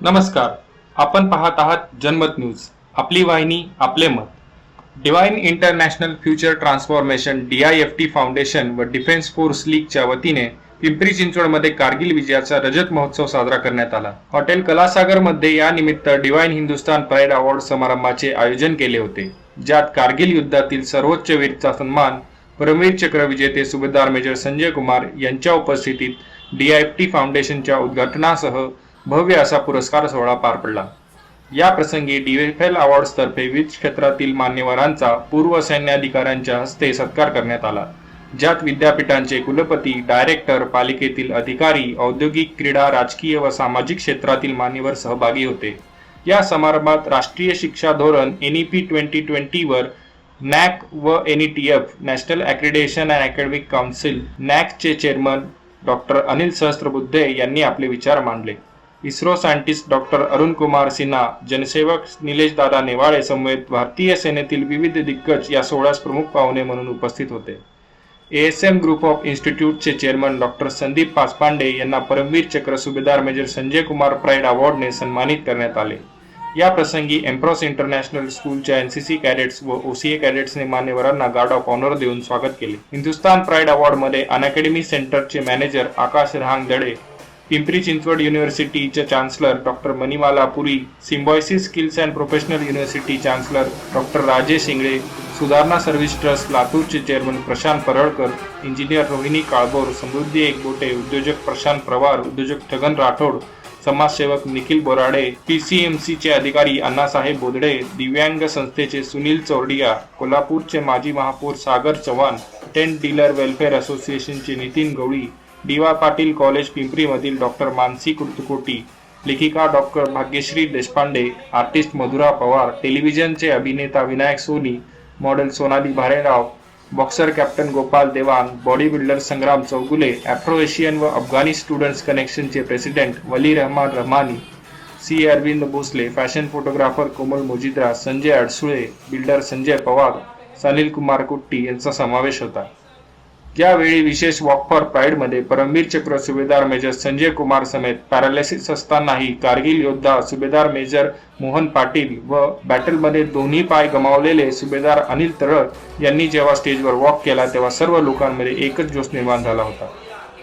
नमस्कार. आपण पाहत आहात जनमत न्यूज. आपली वाहिनी आपले मत. Divine international future transformation DIFT foundation व डिफेन्स फोर्स लीगच्या वतीने पिंपरी चिंचवडमध्ये कारगिल विजयाचा रजत महोत्सव साजरा करण्यात आला. हॉटेल कलासागर मध्ये या निमित्त डिवाइन हिंदुस्तान प्राईड अवॉर्ड समारंभाचे आयोजन केले होते, ज्यात कारगिल युद्धातील सर्वोच्च वीरचा सन्मान परमवीर चक्र विजेते सुभेदार मेजर संजय कुमार यांच्या उपस्थितीत DIFT फाउंडेशनच्या उद्घाटनासह भव्य असा पुरस्कार सोहळा पार पडला. या प्रसंगी DFL अवॉर्ड्स तर्फे विविध क्षेत्रातील मान्यवरांचा पूर्व सैन्याधिकाऱ्यांच्या हस्ते सत्कार करण्यात आला, ज्यात विद्यापीठांचे कुलपती, डायरेक्टर, पालिकेतील अधिकारी, औद्योगिक, क्रीडा, राजकीय व सामाजिक क्षेत्रातील मान्यवर सहभागी होते. या समारंभात राष्ट्रीय शिक्षा धोरण NEP 2020 वर NAC व NETF national accreditation and academic council NAC चे चेअरमन डॉक्टर अनिल सहस्त्रबुद्धे यांनी आपले विचार मांडले. इस्रो सायंटिस्ट डॉक्टर अरुण कुमार सिन्हा, जनसेवक निलेश दादा नेवाळे समेत भारतीय सेनेतील विविध दिग्गज या सोहळ्यास प्रमुख पाहुणे म्हणून उपस्थित होते. ASM ग्रुप ऑफ इन्स्टिट्यूटचे चेअरमन डॉक्टर संदीप पाचपांडे यांना परमवीर चक्र सुभेदार मेजर संजय कुमार प्राईड अवॉर्डने सन्मानित करण्यात आले. या प्रसंगी एम्प्रोस इंटरनॅशनल स्कूलच्या NCC कॅडेट्स व OCA कॅडेट्सने मान्यवरांना गार्ड ऑफ ऑनर देऊन स्वागत केले. हिंदुस्तान प्राईड अवॉर्डमध्ये अनअकॅडमी सेंटरचे मॅनेजर आकाश रहांगदळे, पिंपरी चिंचवड युनिव्हर्सिटीचे chancellor doctor Manimala Puri, Symbiosis skills and professional university chancellor doctor Rajesh Ingle, Sudharana service trust लातूरचे चेअरमन प्रशांत परळकर, इंजिनियर रोहिणी काळभोर, समृद्धी एकबोटे, उद्योजक प्रशांत पवार, उद्योजक छगन राठोड, समाजसेवक निखिल बोराडे, PCMCचे अधिकारी अण्णासाहेब बोदडे, दिव्यांग संस्थेचे सुनील चौरडिया, कोल्हापूरचे माजी महापौर Sagar Chavan, tent dealer welfare असोसिएशनचे नितीन गवळी, DY पाटील कॉलेज पिंपरी मधील डॉक्टर मानसी कुर्तुकोटी, लेखिका डॉक्टर भाग्यश्री देशपांडे, आर्टिस्ट मधुरा पवार, टेलिव्हिजनचे अभिनेता Vinayak Soni, model Sonali Bharerao, boxer captain Gopal Dewan, body builder Sangram Chougule, Afro Asian व अफगाणी स्टुडंट्स कनेक्शनचे president Wali Rahman Rahmani, C. Arvind Bhosale, fashion photographer Komal Mojidra, Sanjay Adsule, builder Sanjay Pawar, Sunil Kumar Kutty यांचा समावेश होता. यावेळी विशेष वॉक फॉर प्राईड मध्ये परमवीर चक्र सुभेदार मेजर संजय कुमार समेत पॅरालिसिस असतानाही कारगिल योद्धा सुभेदार मेजर मोहन पाटील व बॅटलमध्ये दोन्ही पाय गमावलेले सुभेदार अनिल तळक यांनी जेव्हा स्टेजवर वॉक केला तेव्हा सर्व लोकांमध्ये एकच जोश निर्माण झाला होता.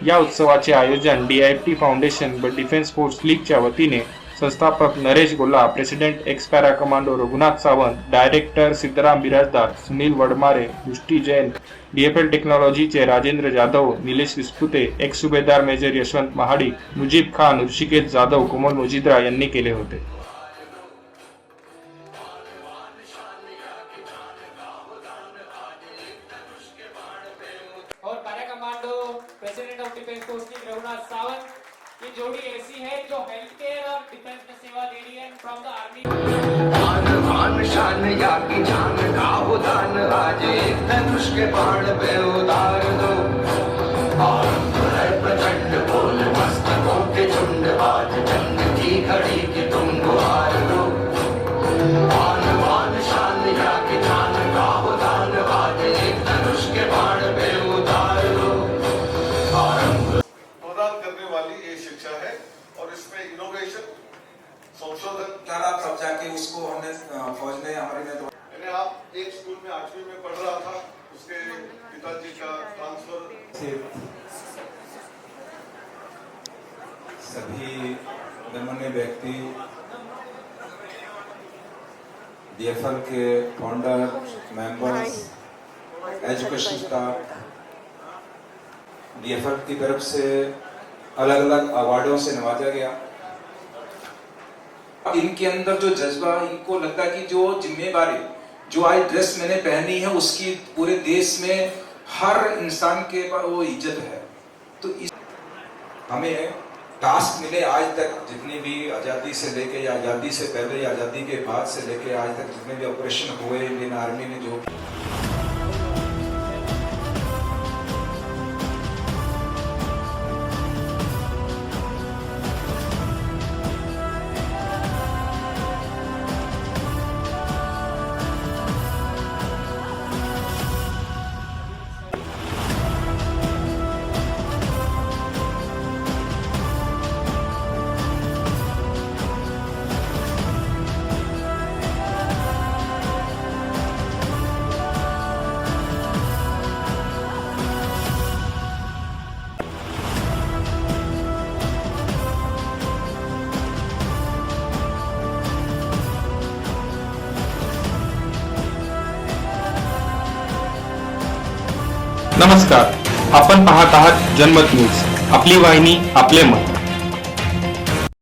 या उत्सवाचे आयोजन DIFT फाउंडेशन व डिफेन्स फोर्स लीगच्या वतीने संस्थापक Naresh Golla, president ex para commando Raghunath Sawant, director Siddharam Birajdar, Sunil Wadmare, Drishti Jain, DFL टेक्नॉलॉजीचे राजेंद्र जाधव, निलेश विस्पुते, एक्स सुभेदार मेजर यशवंत महाडिक, मुजीब खान, ऋषिकेश जाधव, कोमल मोजिद्रा यांनी केले होते. और para commando president of defence force की रघुनाथ सावंत की जोड़ी ऐसी है जो हेल्थ केयर और डिफेंस में सेवा दे रही है फ्रॉम द आर्मी. मान शान या की जान का उदान आज एक धनुष के बाण पे उतार दो. आरंभ है प्रचंड बोल मस्तकों के झुंड आज जंग की घड़ी की तुम गुहार दो. मान शान या की जान का उदान आज एक धनुष के बाण पे उतार दो. आरंभ प्रदान करने वाली ये शिक्षा है और इसमें इनोवेशन, संशोधन. तब जाके उसको हमने फौज ने हमारे में यानी आप एक स्कूल में 8वीं में पढ़ रहा था, उसके पिताजी का ट्रांसफर. सभी गणमान्य व्यक्ति, DFL के founder, members, education staff, DFL की तरफ से अलग अलग अवार्डों से नवाजा गया. इनके अंदर जो जज्बा, इनको लगता है कि जो जिम्मेदारी, जो आज ड्रेस मैंने पहनी है उसकी पूरे देश में हर इंसान के पास वो इज्जत है. तो हमें टास्क मिले आज तक, जितनी भी आज़ादी से लेके या आज़ादी से पहले या आज़ादी के बाद से लेके आज तक जितने भी ऑपरेशन हुए इंडियन आर्मी ने जो नमस्कार, आपण पाहत आहात जनमत न्यूज, आपली वाहिनी आपले मत.